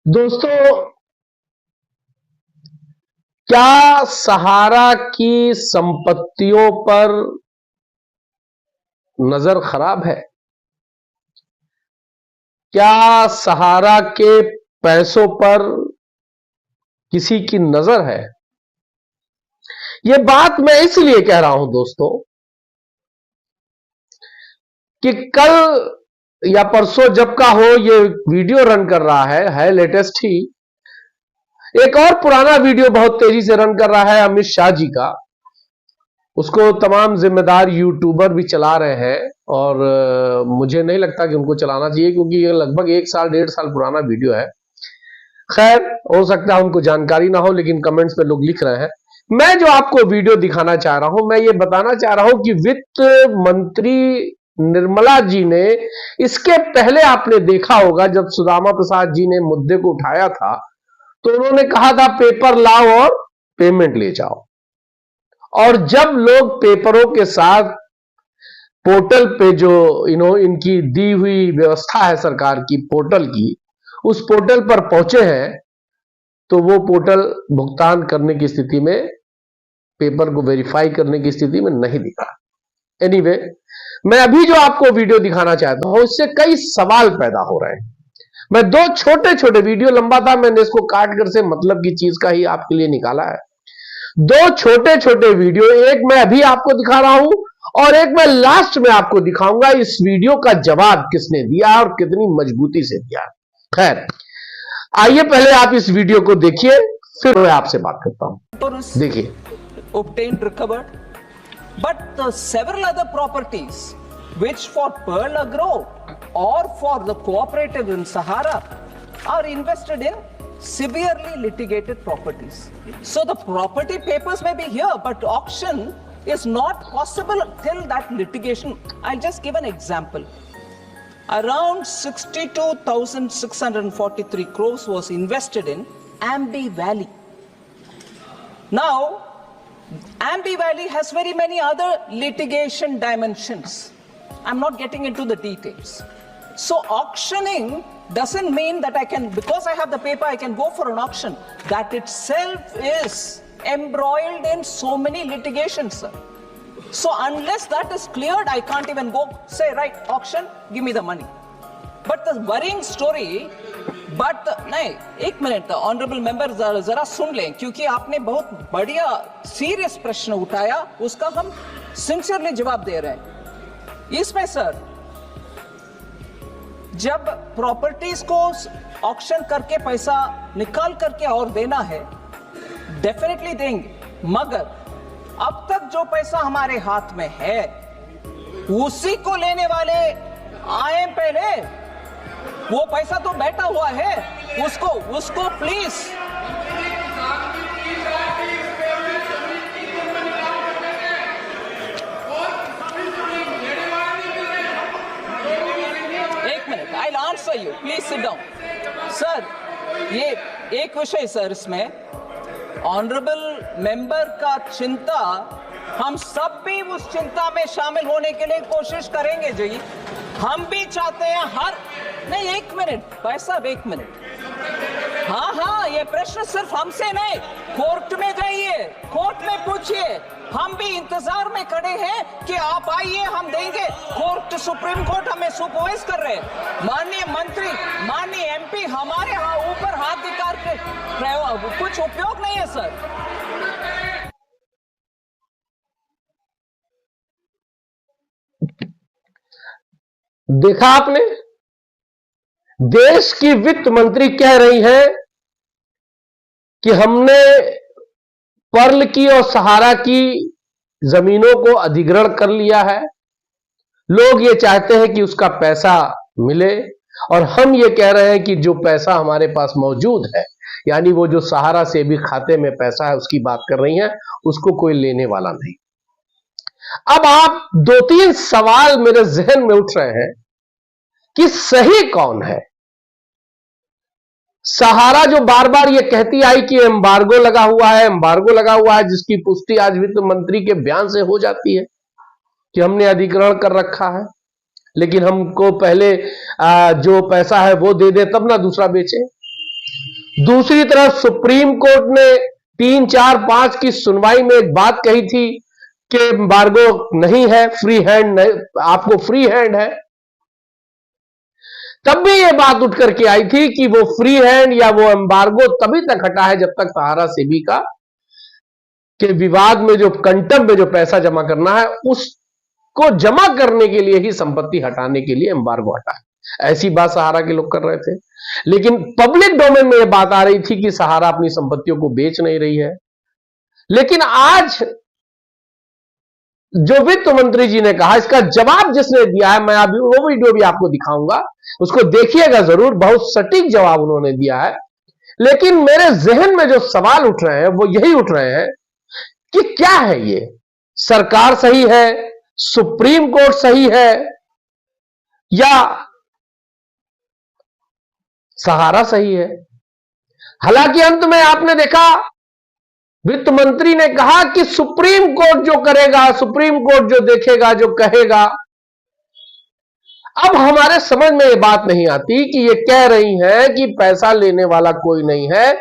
दोस्तों, क्या सहारा की संपत्तियों पर नजर खराब है? क्या सहारा के पैसों पर किसी की नजर है? यह बात मैं इसलिए कह रहा हूं दोस्तों कि कल या परसों जब का हो ये वीडियो रन कर रहा है लेटेस्ट ही। एक और पुराना वीडियो बहुत तेजी से रन कर रहा है अमित शाह जी का। उसको तमाम जिम्मेदार यूट्यूबर भी चला रहे हैं और मुझे नहीं लगता कि उनको चलाना चाहिए, क्योंकि ये लगभग 1 साल 1.5 साल पुराना वीडियो है। खैर, हो सकता है उनको जानकारी ना हो, लेकिन कमेंट्स पे लोग लिख रहे हैं। मैं जो आपको वीडियो दिखाना चाह रहा हूं, मैं ये बताना चाह रहा हूं कि वित्त मंत्री निर्मला जी ने, इसके पहले आपने देखा होगा जब सुदामा प्रसाद जी ने मुद्दे को उठाया था, तो उन्होंने कहा था पेपर लाओ और पेमेंट ले जाओ। और जब लोग पेपरों के साथ पोर्टल पे जो इनकी दी हुई व्यवस्था है सरकार की पोर्टल की, उस पोर्टल पर पहुंचे हैं, तो वो पोर्टल भुगतान करने की स्थिति में, पेपर को वेरीफाई करने की स्थिति में नहीं दिखा। एनीवे, मैं अभी जो आपको वीडियो दिखाना चाहता हूं, इससे कई सवाल पैदा हो रहे हैं। मैं 2 छोटे छोटे वीडियो, लंबा था, मैंने इसको काट कर से मतलब की चीज का ही आपके लिए निकाला है। 2 छोटे छोटे वीडियो, एक मैं अभी आपको दिखा रहा हूं और एक मैं लास्ट में आपको दिखाऊंगा इस वीडियो का जवाब किसने दिया और कितनी मजबूती से दिया। खैर, आइए पहले आप इस वीडियो को देखिए, फिर मैं आपसे बात करता हूं। देखिए। obtained recovered, but several other properties which for Pearl Agro or for the cooperative in Sahara are invested in severely litigated properties. So the property papers may be here, but auction is not possible till that litigation. I'll just give an example. Around 62,643 crores was invested in Ambi Valley. Now, Ambi Valley has very many other litigation dimensions. I'm not getting into the details. So auctioning doesn't mean that I can, because I have the paper, I can go for an auction. That itself is embroiled in so many litigations, sir. So unless that is cleared, I can't even go say, right, auction, give me the money. But the worrying story, but नहीं, एक minute honourable member जरा सुन लें, क्योंकि आपने बहुत बढ़िया serious प्रश्न उठाया, उसका हम सिंसियरली जवाब दे रहे हैं। इसमें सर, जब प्रॉपर्टीज को ऑक्शन करके पैसा निकाल करके और देना है, डेफिनेटली देंगे, मगर अब तक जो पैसा हमारे हाथ में है उसी को लेने वाले आए पहले। वो पैसा तो बैठा हुआ है, उसको प्लीज एक minute, I will answer you, please sit down. Sir, ये एक विषय सर, इसमें ऑनरेबल मेंबर का चिंता, हम सब भी उस चिंता में शामिल होने के लिए कोशिश करेंगे जी। हम भी चाहते हैं हर, नहीं एक मिनट भाई साहब, एक मिनट। हाँ, ये प्रश्न सिर्फ हमसे नहीं, कोर्ट में जाइए, कोर्ट में पूछिए। हम भी इंतजार में खड़े हैं कि आप आइए, हम देंगे। कोर्ट, सुप्रीम कोर्ट हमें सुपरवाइज कर रहे हैं। माननीय मंत्री, माननीय एमपी हमारे ऊपर हाथ दिखा के कुछ उपयोग नहीं है सर। देखा आपने, देश की वित्त मंत्री कह रही है कि हमने पर्ल की और सहारा की जमीनों को अधिग्रहण कर लिया है। लोग ये चाहते हैं कि उसका पैसा मिले, और हम ये कह रहे हैं कि जो पैसा हमारे पास मौजूद है, यानी वो जो सहारा से भी खाते में पैसा है उसकी बात कर रही हैं, उसको कोई लेने वाला नहीं। अब आप 2-3 सवाल मेरे जहन में उठ रहे हैं कि सही कौन है। सहारा जो बार बार ये कहती आई कि एम्बार्गो लगा हुआ है, एम्बार्गो लगा हुआ है, जिसकी पुष्टि आज वित्त मंत्री के बयान से हो जाती है कि हमने अधिग्रहण कर रखा है। लेकिन हमको पहले जो पैसा है वो दे दे तब ना दूसरा बेचे। दूसरी तरफ सुप्रीम कोर्ट ने 3, 4, 5 की सुनवाई में एक बात कही थी कि एम्बार्गो नहीं है, फ्री हैंड नहीं, आपको फ्री हैंड है। तब भी ये बात उठ करके आई थी कि वो फ्री हैंड या वो एम्बार्गो तभी तक हटा है जब तक सहारा सेबी का के विवाद में जो कंटम में जो पैसा जमा करना है उसको जमा करने के लिए ही संपत्ति हटाने के लिए एम्बार्गो हटा है। ऐसी बात सहारा के लोग कर रहे थे, लेकिन पब्लिक डोमेन में यह बात आ रही थी कि सहारा अपनी संपत्तियों को बेच नहीं रही है। लेकिन आज जो वित्त मंत्री जी ने कहा, इसका जवाब जिसने दिया है, मैं अभी वो वीडियो भी आपको दिखाऊंगा, उसको देखिएगा जरूर, बहुत सटीक जवाब उन्होंने दिया है। लेकिन मेरे जहन में जो सवाल उठ रहे हैं वो यही उठ रहे हैं कि क्या है ये, सरकार सही है, सुप्रीम कोर्ट सही है या सहारा सही है। हालांकि अंत में आपने देखा वित्त मंत्री ने कहा कि सुप्रीम कोर्ट जो करेगा, सुप्रीम कोर्ट जो देखेगा, जो कहेगा। अब हमारे समझ में ये बात नहीं आती कि ये कह रही है कि पैसा लेने वाला कोई नहीं है।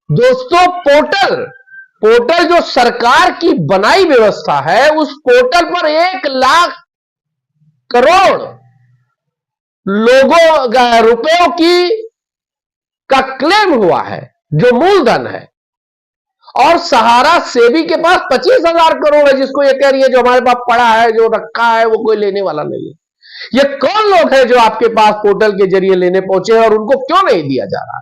दोस्तों, पोर्टल जो सरकार की बनाई व्यवस्था है, उस पोर्टल पर 1 लाख करोड़ लोगों रुपयों का क्लेम हुआ है, जो मूलधन है। और सहारा सेबी के पास 25,000 करोड़ है, जिसको ये कह रही है जो हमारे पास पड़ा है, जो रखा है, वो कोई लेने वाला नहीं है। ये कौन लोग हैं जो आपके पास पोर्टल के जरिए लेने पहुंचे हैं और उनको क्यों नहीं दिया जा रहा?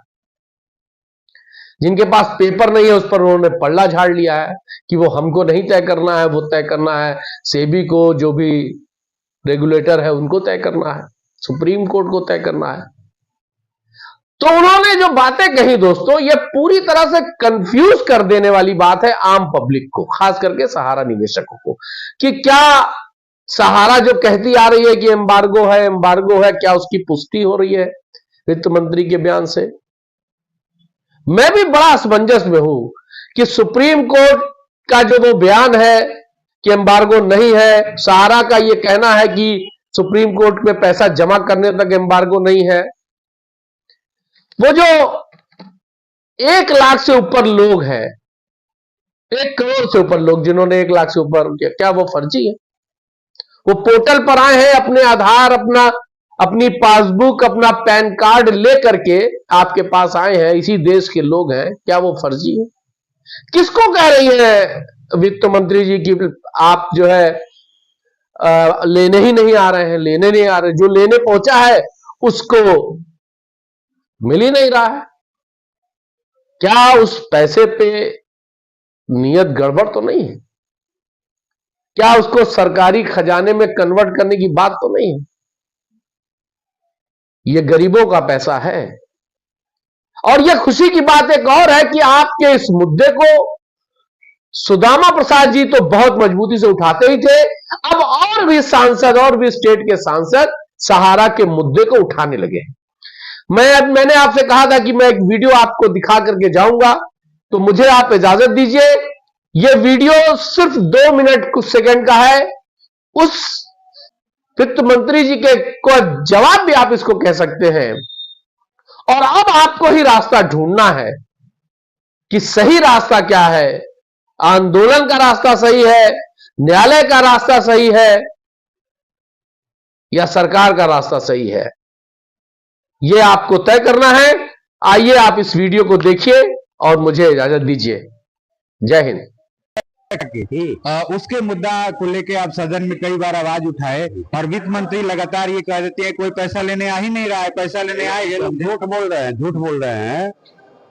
जिनके पास पेपर नहीं है उस पर उन्होंने पल्ला झाड़ लिया है कि वो हमको नहीं तय करना है, वो तय करना है सेबी को, जो भी रेगुलेटर है उनको तय करना है, सुप्रीम कोर्ट को तय करना है। तो उन्होंने जो बातें कही दोस्तों, ये पूरी तरह से कंफ्यूज कर देने वाली बात है आम पब्लिक को, खास करके सहारा निवेशकों को, कि क्या सहारा जो कहती आ रही है कि एम्बार्गो है, क्या उसकी पुष्टि हो रही है वित्त मंत्री के बयान से? मैं भी बड़ा असमंजस में हूं कि सुप्रीम कोर्ट का जो वो बयान है कि एम्बार्गो नहीं है, सहारा का ये कहना है कि सुप्रीम कोर्ट में पैसा जमा करने तक एम्बार्गो नहीं है। वो जो 1 लाख से ऊपर लोग हैं, 1 करोड़ से ऊपर लोग जिन्होंने 1 लाख से ऊपर किया, क्या वो फर्जी है? वो पोर्टल पर आए हैं, अपने आधार, अपनी पासबुक, अपना पैन कार्ड लेकर के आपके पास आए हैं, इसी देश के लोग हैं, क्या वो फर्जी है? किसको कह रही है वित्त मंत्री जी कि आप जो है लेने ही नहीं आ रहे हैं, लेने नहीं आ रहे? जो लेने पहुंचा है उसको मिल ही नहीं रहा है। क्या उस पैसे पे नियत गड़बड़ तो नहीं है? क्या उसको सरकारी खजाने में कन्वर्ट करने की बात तो नहीं है? ये गरीबों का पैसा है। और यह खुशी की बात एक और है कि आपके इस मुद्दे को सुदामा प्रसाद जी तो बहुत मजबूती से उठाते ही थे, अब और भी सांसद, और भी स्टेट के सांसद सहारा के मुद्दे को उठाने लगे। मैंने आपसे कहा था कि मैं एक वीडियो आपको दिखा करके जाऊंगा, तो मुझे आप इजाजत दीजिए। यह वीडियो सिर्फ 2 मिनट कुछ सेकंड का है। उस वित्त मंत्री जी के को जवाब भी आप इसको कह सकते हैं। और अब आपको ही रास्ता ढूंढना है कि सही रास्ता क्या है। आंदोलन का रास्ता सही है, न्यायालय का रास्ता सही है, या सरकार का रास्ता सही है? यह आपको तय करना है। आइए आप इस वीडियो को देखिए और मुझे इजाजत दीजिए। जय हिंद। उसके मुद्दा को लेके आप सदन में कई बार आवाज उठाए और वित्त मंत्री लगातार ये कह देते हैं कोई पैसा लेने आ ही नहीं रहा है, पैसा लेने आए, झूठ बोल रहे हैं।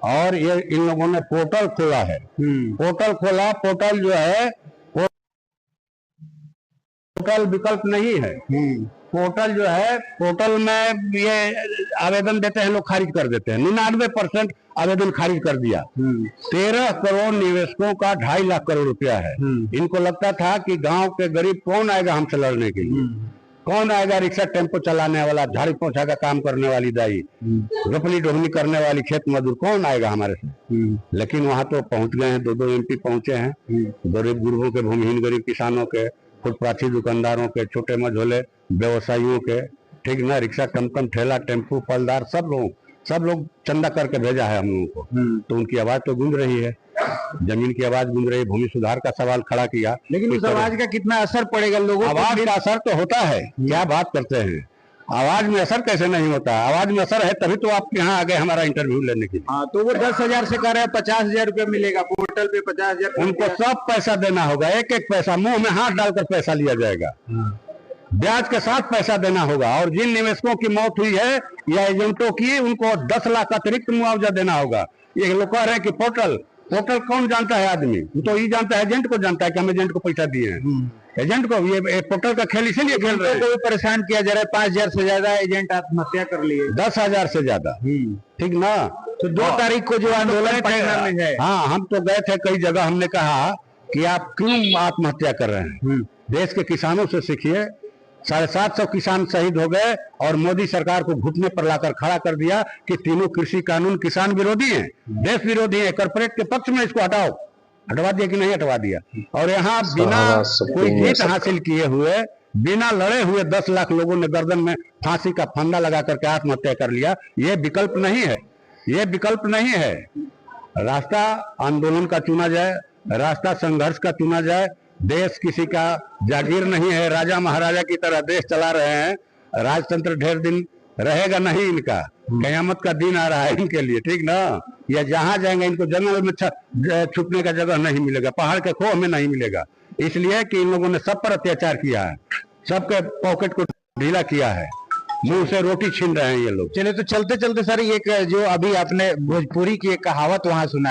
और ये इन लोगों ने पोर्टल खोला है, पोर्टल जो है पोर्टल विकल्प नहीं है। पोर्टल जो है, पोर्टल में ये आवेदन देते हैं, लोग खारिज कर देते हैं। 99% आवेदन खारिज कर दिया। 13 करोड़ निवेशकों का 2.5 लाख करोड़ रुपया है। इनको लगता था कि गांव के गरीब कौन आएगा हमसे लड़ने के लिए, कौन आएगा रिक्शा टेम्पो चलाने वाला, झाड़ी पोछा का काम करने वाली दाई, रोपनी डोहनी करने वाली खेत मजदूर, कौन आएगा हमारे से? लेकिन वहां तो पहुंच गए हैं, 2 MP पहुंचे हैं, गरीब गुरुओं के, भूमिहीन गरीब किसानों के, फुटपाथी दुकानदारों के, छोटे मझोले व्यवसायियों के, ठीक ना, रिक्शा, टमटम, ठेला, टेम्पू, फलदार, सब लोग चंदा करके भेजा है हम लोगों को। तो उनकी आवाज तो गूंज रही है, जमीन की आवाज गूंज रही है, भूमि सुधार का सवाल खड़ा किया। लेकिन उस आवाज का कितना असर पड़ेगा लोगों को? आवाज का असर तो होता है, क्या बात करते हैं, आवाज में असर कैसे नहीं होता? आवाज में असर है तभी तो आप यहाँ आ गए हमारा इंटरव्यू लेने के लिए। हाँ, तो वो 10,000 से कह रहे हैं 50,000 रुपया मिलेगा, पोर्टल पे 50,000। उनको सब पैसा देना होगा, एक एक पैसा, मुंह में हाथ डालकर पैसा लिया जाएगा, ब्याज के साथ पैसा देना होगा। और जिन निवेशकों की मौत हुई है या एजेंटों की, उनको 10 लाख अतिरिक्त मुआवजा देना होगा। ये लोग कह रहे हैं कि पोर्टल कौन जानता है? आदमी तो ये जानता है, एजेंट को जानता है कि हम एजेंट को पैसा दिए हैं। एजेंट को ये पोर्टल का खेल इसीलिए खेल रहे हैं। को भी परेशान किया जा रहा है। 5,000 से ज्यादा एजेंट आत्महत्या कर लिए, 10,000 से ज्यादा, ठीक ना। तो 2 तारीख को जो आंदोलन पटना में है, हाँ, हम तो गए थे कई जगह, हमने कहा कि आप क्यों आत्महत्या कर रहे हैं? देश के किसानों से सीखिए। 750 किसान शहीद हो गए और मोदी सरकार को घुटने पर लाकर खड़ा कर दिया कि तीनों कृषि कानून किसान विरोधी हैं, देश विरोधी हैं, कॉर्पोरेट के पक्ष में, इसको हटाओ। हटवा दिया कि नहीं हटवा दिया? और यहाँ बिना कोई जीत हासिल किए हुए, बिना लड़े हुए 10 लाख लोगों ने गर्दन में फांसी का फंदा लगा करके आत्महत्या कर लिया। ये विकल्प नहीं है, ये विकल्प नहीं है। रास्ता आंदोलन का चुना जाए, रास्ता संघर्ष का चुना जाए। देश किसी का जागीर नहीं है, राजा महाराजा की तरह देश चला रहे हैं। राजतंत्र ढेर दिन रहेगा नहीं, इनका कयामत का दिन आ रहा है इनके लिए, ठीक ना। या जहां जाएंगे इनको जंगल में छुपने का जगह नहीं मिलेगा, पहाड़ के खोह में नहीं मिलेगा, इसलिए कि इन लोगों ने सब पर अत्याचार किया है, सबके पॉकेट को ढीला किया है, मुंह से रोटी छीन रहे हैं ये लोग। चलिए, तो चलते चलते सर, एक जो अभी आपने भोजपुरी की एक कहावत वहां सुना